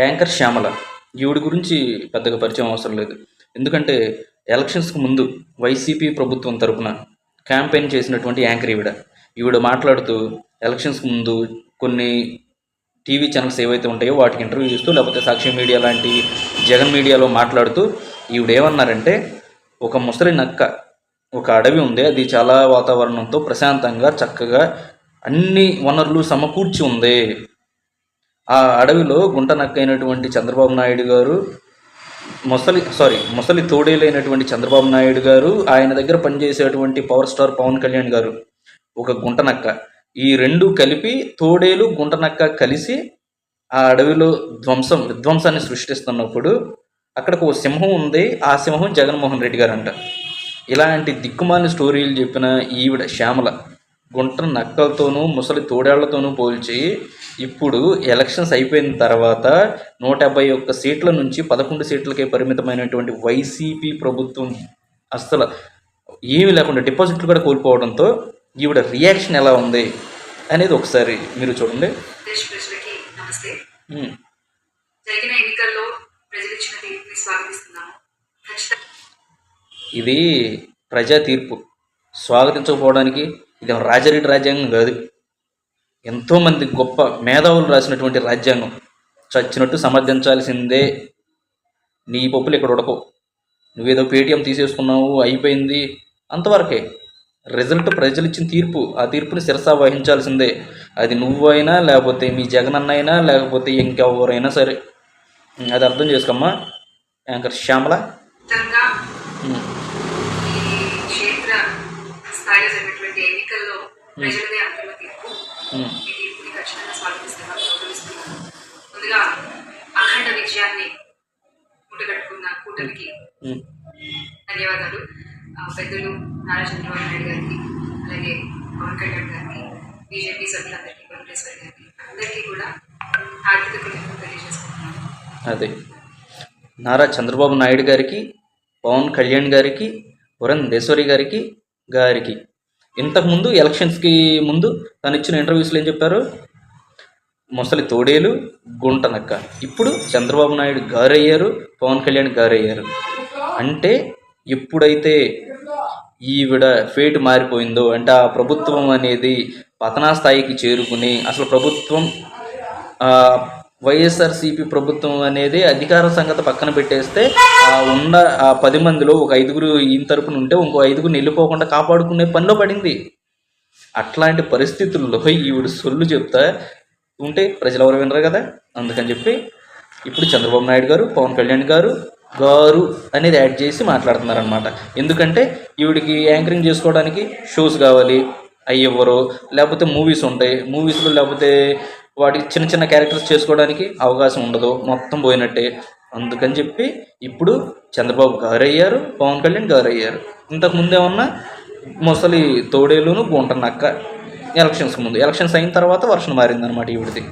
Anchor Shyamala. ఈవిడ గురించి పెద్దగా పరిచయం అవసరం లేదు. ఎందుకంటే ఎలక్షన్స్కి ముందు వైసీపీ ప్రభుత్వం తరపున క్యాంపెయిన్ చేసినటువంటి యాంకర్ ఈవిడ. ఈవిడ మాట్లాడుతూ ఎలక్షన్స్కి ముందు కొన్ని టీవీ ఛానల్స్ ఏవైతే ఉంటాయో వాటికి ఇంటర్వ్యూ ఇస్తూ, లేకపోతే సాక్షి మీడియా లాంటి జగన్ మీడియాలో మాట్లాడుతూ ఈవిడ ఏమన్నారంటే, ఒక ముసలి నక్క ఒక అడవి ఉంది, అది చాలా వాతావరణంతో ప్రశాంతంగా చక్కగా అన్ని వనరులు సమకూర్చి ఉంది. ఆ అడవిలో గుంట నక్కైనటువంటి చంద్రబాబు నాయుడు గారు, ముసలి తోడేలైనటువంటి చంద్రబాబు నాయుడు గారు, ఆయన దగ్గర పనిచేసేటువంటి పవర్ స్టార్ పవన్ కళ్యాణ్ గారు ఒక గుంట నక్క. ఈ రెండు కలిపి, తోడేలు గుంట నక్క కలిసి ఆ అడవిలో విధ్వంసాన్ని సృష్టిస్తున్నప్పుడు అక్కడికి ఒక సింహం ఉంది. ఆ సింహం జగన్మోహన్ రెడ్డి గారు అంట. ఇలాంటి దిక్కుమాలిన స్టోరీలు చెప్పిన ఈవిడ శ్యామల గుంట నక్కలతోనూ ముసలి తోడేళ్లతోనూ పోల్చి ఇప్పుడు ఎలక్షన్స్ అయిపోయిన తర్వాత 151 సీట్ల నుంచి 11 సీట్లకే పరిమితమైనటువంటి వైసీపీ ప్రభుత్వం అస్సలు ఏమీ లేకుండా డిపాజిట్లు కూడా కోల్పోవడంతో ఈవిడ రియాక్షన్ ఎలా ఉంది అనేది ఒకసారి మీరు చూడండి. ఇది ప్రజా తీర్పు. స్వాగతించకపోవడానికి ఇది రాజారెడ్డి రాజ్యాంగం కాదు. ఎంతోమంది గొప్ప మేధావులు రాసినటువంటి రాజ్యాంగం. చచ్చినట్టు సమర్థించాల్సిందే. నీ పప్పులు ఇక్కడ ఉడకవు. నువ్వేదో పేటీఎం తీసేసుకున్నావు, అయిపోయింది, అంతవరకే. రిజల్ట్ ప్రజలు ఇచ్చిన తీర్పు. ఆ తీర్పుని శిరసా వహించాల్సిందే. అది నువ్వైనా, లేకపోతే మీ జగన్ అన్నైనా, లేకపోతే ఇంకెవరైనా సరే. అది అర్థం చేసుకోమ్మా యాంకర్ శ్యామల. ముందుగా అఖండ విజయాన్ని ముట్టగట్టుకున్న కూటమికి ధన్యవాదాలు. పెద్దలు నారా చంద్రబాబు నాయుడు గారికి, అలాగే పవన్ కళ్యాణ్ గారికి, బీజేపీ సభ్యులందరికీ, వెంకటేశ్వర గారికి, అందరికీ కూడా ఆర్థిక కృతజ్ఞతలు తెలియజేసుకుంటున్నాను. అదే నారా చంద్రబాబు నాయుడు గారికి, పవన్ కళ్యాణ్ గారికి, పురంధేశ్వరి గారికి ఇంతకుముందు ఎలక్షన్స్కి ముందు తను ఇచ్చిన ఇంటర్వ్యూస్లో ఏం చెప్పారు? ముసలి తోడేలు, గుంట నక్క. ఇప్పుడు చంద్రబాబు నాయుడు గారు అయ్యారు, పవన్ కళ్యాణ్ గారు అయ్యారు. అంటే ఎప్పుడైతే ఈవిడ ఫేట్ మారిపోయిందో, అంటే ఆ ప్రభుత్వం అనేది పతనా స్థాయికి చేరుకుని, అసలు ప్రభుత్వం వైఎస్ఆర్సీపీ ప్రభుత్వం అనేది అధికార సంగతి పక్కన పెట్టేస్తే ఉన్న ఆ 10 మందిలో ఒక 5గురు ఈయన తరపున ఉంటే ఇంకో 5గురిని వెళ్ళిపోకుండా కాపాడుకునే పనిలో పడింది. అట్లాంటి పరిస్థితుల్లో ఈవిడ సొల్లు చెప్తా ఉంటే ప్రజలు ఎవరు వినరు కదా. అందుకని చెప్పి ఇప్పుడు చంద్రబాబు నాయుడు గారు, పవన్ కళ్యాణ్ గారు అనేది యాడ్ చేసి మాట్లాడుతున్నారనమాట. ఎందుకంటే ఈవిడికి యాంకరింగ్ చేసుకోవడానికి షోస్ కావాలి, అవి ఇవ్వరు. లేకపోతే మూవీస్ ఉంటాయి, మూవీస్లో లేకపోతే వాటికి చిన్న చిన్న క్యారెక్టర్స్ చేసుకోవడానికి అవకాశం ఉండదు, మొత్తం పోయినట్టే. అందుకని చెప్పి ఇప్పుడు చంద్రబాబు గారు అయ్యారు, పవన్ కళ్యాణ్ గారు అయ్యారు. ఇంతకుముందు ఏమన్నా ముసలి తోడేలును గుంట నక్క. ఎలక్షన్స్ ముందు, ఎలక్షన్స్ అయిన తర్వాత వర్షం మారిందనమాట ఈవిడిది.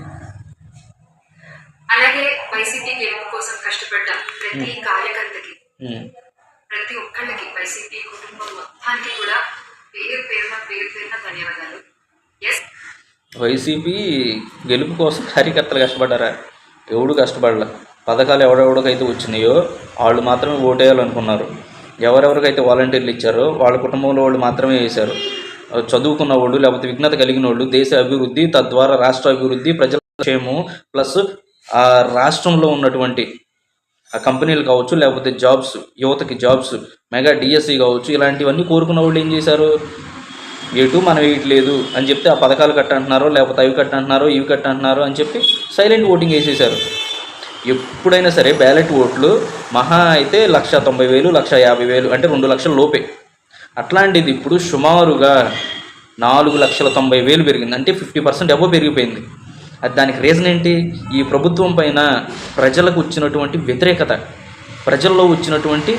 అలాగే వైసీపీ గెలుపు కోసం కష్టపడ్డ ప్రతి కార్యకర్తకి, ప్రతి ఒక్కళ్ళకి, వైసీపీ కుటుంబం మొత్తానికి కూడా పేరు పేరున ధన్యవాదాలు. వైసీపీ గెలుపు కోసం కార్యకర్తలు కష్టపడ్డారా? ఎవడు కష్టపడలే. పథకాలు ఎవరెవరికైతే వచ్చినాయో వాళ్ళు మాత్రమే ఓటేయాలనుకున్నారు. ఎవరెవరికైతే వాలంటీర్లు ఇచ్చారో వాళ్ళ కుటుంబంలో వాళ్ళు మాత్రమే వేశారు. చదువుకున్న వాళ్ళు, లేకపోతే విఘ్నత కలిగిన వాళ్ళు దేశ అభివృద్ధి, తద్వారా రాష్ట్ర అభివృద్ధి, ప్రజల క్షేమం, ప్లస్ ఆ రాష్ట్రంలో ఉన్నటువంటి ఆ కంపెనీలు కావచ్చు, లేకపోతే జాబ్స్, యువతకి జాబ్స్, మెగా డిఎస్సి కావచ్చు, ఇలాంటివన్నీ కోరుకున్న వాళ్ళు ఏం చేశారు? ఎటు మనం వేయట్లేదు అని చెప్తే ఆ పథకాలు కట్టంటున్నారో, లేకపోతే అవి కట్టంటున్నారో, ఇవి కట్టంటున్నారో అని చెప్పి సైలెంట్ ఓటింగ్ వేసేశారు. ఎప్పుడైనా సరే బ్యాలెట్ ఓట్లు మహా అయితే 1,90,000, 1,50,000, అంటే 2 లక్షల లోపే. అట్లాంటిది ఇప్పుడు సుమారుగా 4,90,000 పెరిగింది. అంటే 50% అబో పెరిగిపోయింది. అది దానికి రీజన్ ఏంటి? ఈ ప్రభుత్వం పైన ప్రజలకు వచ్చినటువంటి వ్యతిరేకత, ప్రజల్లో వచ్చినటువంటి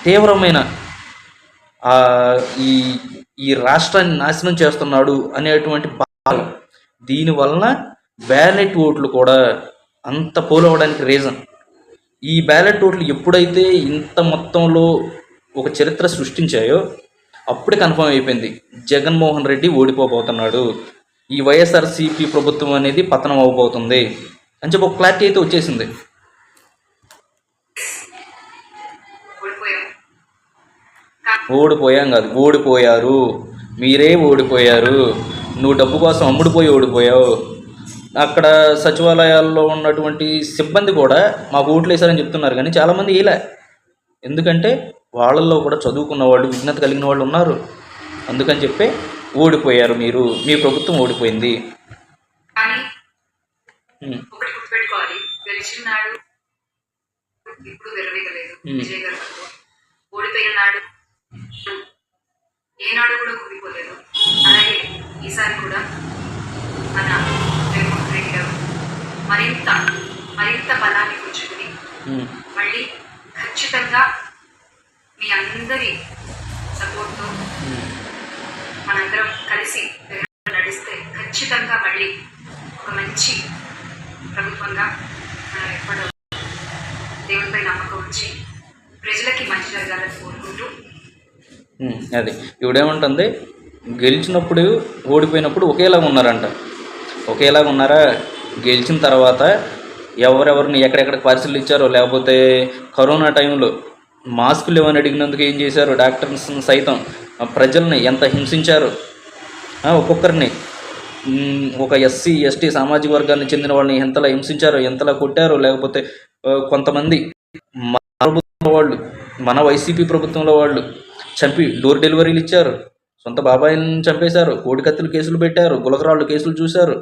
తీవ్రమైన ఈ రాష్ట్రాన్ని నాశనం చేస్తున్నాడు అనేటువంటి బాధ. దీనివలన బ్యాలెట్ ఓట్లు కూడా అంత పోలవడానికి రీజన్. ఈ బ్యాలెట్ ఓట్లు ఎప్పుడైతే ఇంత మొత్తంలో ఒక చరిత్ర సృష్టించాయో అప్పుడే కన్ఫర్మ్ అయిపోయింది, జగన్మోహన్ రెడ్డి ఓడిపోబోతున్నాడు, ఈ వైఎస్ఆర్సీపీ ప్రభుత్వం అనేది పతనం అవ్వబోతుంది అని చెప్పి ఒక క్లారిటీ అయితే వచ్చేసింది. ఓడిపోయాం కాదు, ఓడిపోయారు, మీరే ఓడిపోయారు. నువ్వు డబ్బు కోసం అమ్ముడుపోయి ఓడిపోయావు. అక్కడ సచివాలయాల్లో ఉన్నటువంటి సిబ్బంది కూడా మాకు ఓట్లు వేశారని చెప్తున్నారు, కానీ చాలామంది వేయలే. ఎందుకంటే వాళ్ళల్లో కూడా చదువుకున్న వాళ్ళు, విజ్ఞత కలిగిన వాళ్ళు ఉన్నారు. అందుకని చెప్పి ఓడిపోయారు మీరు, మీ ప్రభుత్వం ఓడిపోయింది. కానీ ఒకటి గుర్తుపెట్టుకోవాలి, గెలిచిన నాడు ఇప్పుడు విరవీగలేదు విజయ్ గారు. ఓడిపోయిన నాడు ఏనాడు కూడా కుదిపోలేదు. అలాగే ఈసారి కూడా మన జగన్మోహన్ రెడ్డి గారు మరింత బలాన్ని పుంజుకుని మళ్ళీ ఖచ్చితంగా మీ అందరి సపోర్ట్తో మనందరం కలిసి నడిస్తే ఖచ్చితంగా మళ్ళీ ఒక మంచి ప్రభుత్వంగా మనం ఎప్పుడో దేవునిపై నమ్మకం ఉంచి ప్రజలకి మంచి జరగాలని కోరుకుంటూ. అది ఇవిడేమంటుంది, గెలిచినప్పుడు ఓడిపోయినప్పుడు ఒకేలాగా ఉన్నారంట. ఒకేలాగా ఉన్నారా? గెలిచిన తర్వాత ఎవరెవరిని ఎక్కడెక్కడికి పార్సిల్ ఇచ్చారో, లేకపోతే కరోనా టైంలో మాస్కులు ఏమని అడిగినందుకు ఏం చేశారు, డాక్టర్స్ సైతం ప్రజల్ని ఎంత హింసించారు. ఒక్కొక్కరిని ఒక ఎస్సీ ఎస్టీ సామాజిక వర్గానికి చెందిన వాళ్ళని ఎంతలా హింసించారు, ఎంతలా కొట్టారు. లేకపోతే కొంతమంది మన ప్రభుత్వం వాళ్ళు, మన వైసీపీ ప్రభుత్వంలో వాళ్ళు చంపి డోర్ డెలివరీలు ఇచ్చారు, సొంత బాబాయిని చంపేశారు, కోడికత్తులు కేసులు పెట్టారు, గులకరాళ్ళు కేసులు చూశారు,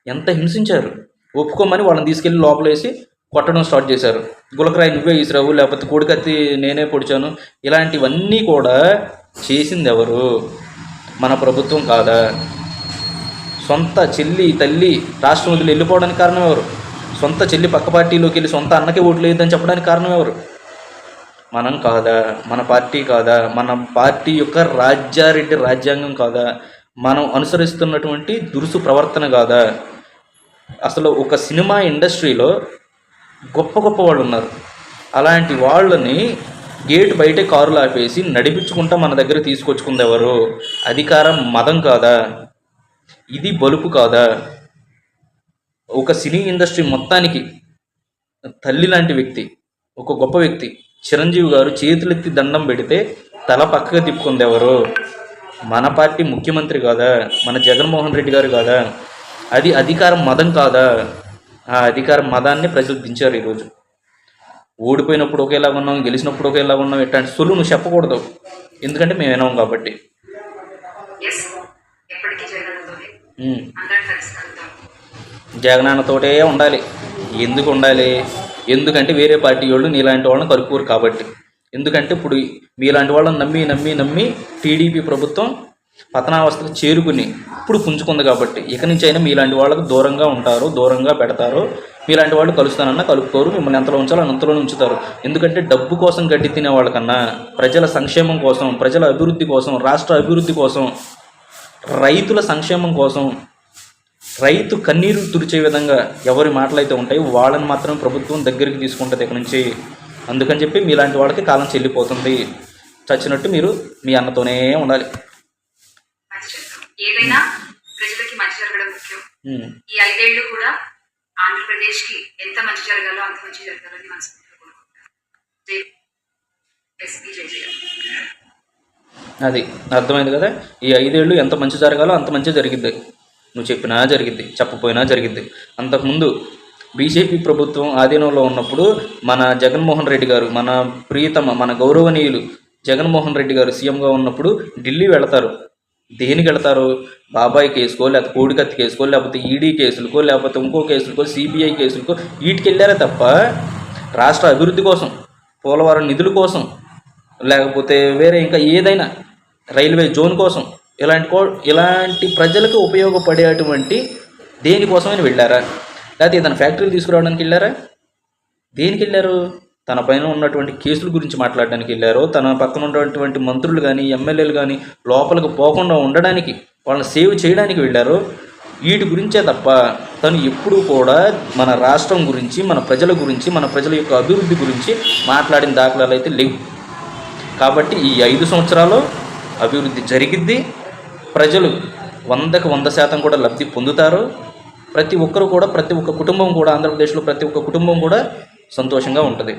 ఎంత హింసించారు. ఒప్పుకోమని వాళ్ళని తీసుకెళ్ళి లోపలేసి కొట్టడం స్టార్ట్ చేశారు. గులకరాయి నువ్వే ఈసిరావు, లేకపోతే కోడికత్తి నేనే పొడిచాను. ఇలాంటివన్నీ కూడా చేసింది ఎవరు? మన ప్రభుత్వం కాదా? సొంత చెల్లి తల్లి రాష్ట్రం వదిలి వెళ్ళిపోవడానికి కారణం ఎవరు? సొంత చెల్లి పక్క పార్టీలోకి వెళ్ళి సొంత అన్నకి ఓట్లు వేయద్దని చెప్పడానికి కారణం ఎవరు? మనం కాదా? మన పార్టీ కాదా? మన పార్టీ యొక్క రాజ్యారెడ్డి రాజ్యాంగం కాదా? మనం అనుసరిస్తున్నటువంటి దురుసు ప్రవర్తన కాదా? అసలు ఒక సినిమా ఇండస్ట్రీలో గొప్ప గొప్ప వాళ్ళు ఉన్నారు. అలాంటి వాళ్ళని గేట్ బయటే కారులు ఆపేసి నడిపించుకుంటా మన దగ్గర తీసుకొచ్చుకుంది ఎవరు? అధికారం మదం కాదా? ఇది బలుపు కాదా? ఒక సినీ ఇండస్ట్రీ మొత్తానికి తల్లి లాంటి వ్యక్తి, ఒక గొప్ప వ్యక్తి చిరంజీవి గారు చేతులెత్తి దండం పెడితే తల పక్కగా తిప్పుకుంది ఎవరు? మన పార్టీ ముఖ్యమంత్రి కాదా? మన జగన్మోహన్ రెడ్డి గారు కాదా? అది అధికారం మదం కాదా? ఆ అధికారం మదాన్ని ప్రజలు దించారు. ఈరోజు ఓడిపోయినప్పుడు ఒకేలాగా ఉన్నాం, గెలిచినప్పుడు ఒకేలాగా ఉన్నాం, ఇట్లాంటి సొల్లు నువ్వు చెప్పకూడదు. ఎందుకంటే మేము వినాం కాబట్టి. జగనన్నతోటే ఉండాలి. ఎందుకు ఉండాలి? ఎందుకంటే వేరే పార్టీ వాళ్ళు నీలాంటి వాళ్ళని కలుపుకోరు కాబట్టి. ఎందుకంటే ఇప్పుడు మీలాంటి వాళ్ళని నమ్మి టీడీపీ ప్రభుత్వం పతనావస్థకు చేరుకుని ఇప్పుడు పుంజుకుంది కాబట్టి ఇక నుంచి అయినా మీలాంటి వాళ్ళకు దూరంగా ఉంటారు, దూరంగా పెడతారు. మీలాంటి వాళ్ళు కలుస్తానన్నా కలుపుకోరు, మిమ్మల్ని ఎంతలో ఉంచాలో అంతలోనే ఉంచుతారు. ఎందుకంటే డబ్బు కోసం గడ్డి తినే వాళ్ళకన్నా ప్రజల సంక్షేమం కోసం, ప్రజల అభివృద్ధి కోసం, రాష్ట్ర అభివృద్ధి కోసం, రైతుల సంక్షేమం కోసం, రైతు కన్నీరు తుడిచే విధంగా ఎవరి మాటలైతే ఉంటాయో వాళ్ళని మాత్రం ప్రభుత్వం దగ్గరికి తీసుకుంటుంది ఇక నుంచి. అందుకని చెప్పి మీలాంటి వాళ్ళకి కాలం చెల్లిపోతుంది. చచ్చినట్టు మీరు మీ అన్నతోనే ఉండాలి. ఏదైనా ప్రజలకి మంచి జరగడం ముఖ్యం. ఈ 5 ఏళ్ళు కూడా ఆంధ్రప్రదేశ్ కి ఎంత మంచి జరగాలో అంత మంచి జరగాలని మనస్ఫూర్తిగా కోరుకుంటున్నాను. అది అర్థమైంది కదా? ఈ 5 ఏళ్ళు ఎంత మంచి జరగాలో అంత మంచి జరిగిద్ది. నువ్వు చెప్పినా జరిగిద్ది, చెప్పపోయినా జరిగిద్ది. అంతకుముందు బీజేపీ ప్రభుత్వం ఆధీనంలో ఉన్నప్పుడు మన జగన్మోహన్ రెడ్డి గారు, మన ప్రియతమ, మన గౌరవనీయులు జగన్మోహన్ రెడ్డి గారు సీఎంగా ఉన్నప్పుడు ఢిల్లీ వెళతారు. దేనికి వెళతారు? బాబాయ్ కేసుకో, లేకపోతే కోడికత్తి కేసుకో, లేకపోతే ఈడీ కేసులకో, లేకపోతే ఇంకో కేసులకో, సిబిఐ కేసులకో వీటికి వెళ్ళారే తప్ప రాష్ట్ర అభివృద్ధి కోసం, పోలవరం నిధుల కోసం, లేకపోతే వేరే ఇంకా ఏదైనా రైల్వే జోన్ కోసం, ఇలాంటి ప్రజలకు ఉపయోగపడేటువంటి దేనికోసమైనా వెళ్ళారా? లేకపోతే ఏదైనా ఫ్యాక్టరీలు తీసుకురావడానికి వెళ్ళారా? దేనికి వెళ్ళారు? తన పైన ఉన్నటువంటి కేసుల గురించి మాట్లాడడానికి వెళ్ళారు. తన పక్కన ఉన్నటువంటి మంత్రులు కానీ ఎమ్మెల్యేలు కానీ లోపలికి పోకుండా ఉండడానికి, వాళ్ళని సేవ్ చేయడానికి వెళ్ళారు. వీటి గురించే తప్ప తను ఎప్పుడూ కూడా మన రాష్ట్రం గురించి, మన ప్రజల గురించి, మన ప్రజల యొక్క అభివృద్ధి గురించి మాట్లాడిన దాఖలాలు అయితే లేవు. కాబట్టి ఈ 5 సంవత్సరాలు అభివృద్ధి జరిగిద్ది. ప్రజలు 100% కూడా లబ్ధి పొందుతారు. ప్రతి ఒక్కరు కూడా, ప్రతి ఒక్క కుటుంబం కూడా, ఆంధ్రప్రదేశ్లో ప్రతి ఒక్క కుటుంబం కూడా సంతోషంగా ఉంటుంది.